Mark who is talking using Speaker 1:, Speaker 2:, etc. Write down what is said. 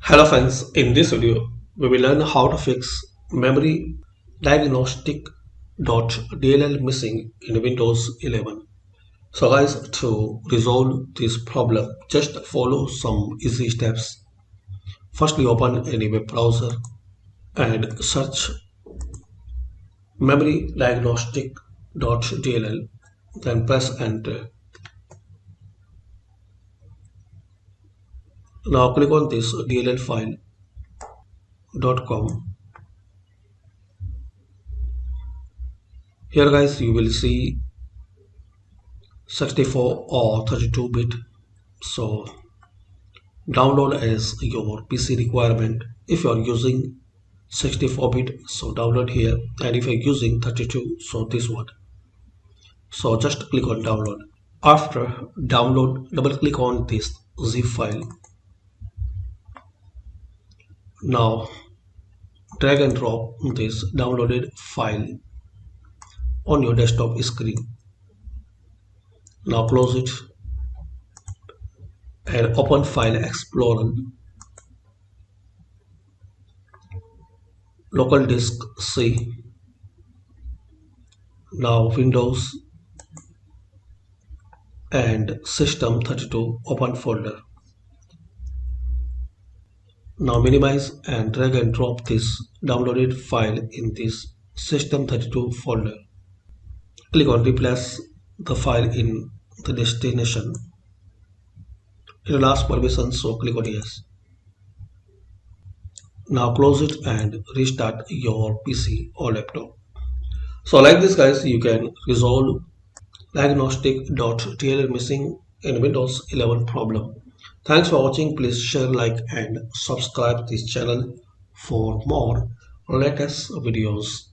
Speaker 1: Hello friends, in this video we will learn how to fix MemoryDiagnostic.dll missing in Windows 11. So guys, to resolve this problem, just follow some easy steps. Firstly, open any web browser and search MemoryDiagnostic.dll, then press enter. Now click on this DLL file.com. Here guys, you will see 64 or 32-bit. So download as your PC requirement. If you are using 64-bit, so download here, and if you are using 32, so this one. So just click on download. After download, double click on this zip file. Now drag and drop this downloaded file on your desktop screen. Now close it and open File Explorer, local disk C. Now Windows and System32 open folder. Now minimize and drag and drop this downloaded file in this System32 folder. Click on replace the file in the destination. It will ask permission, so click on yes. Now close it and restart your PC or laptop. So like this guys, you can resolve diagnostic.dll missing in Windows 11 problem. Thanks for watching. Please share, like and subscribe this channel for more latest videos.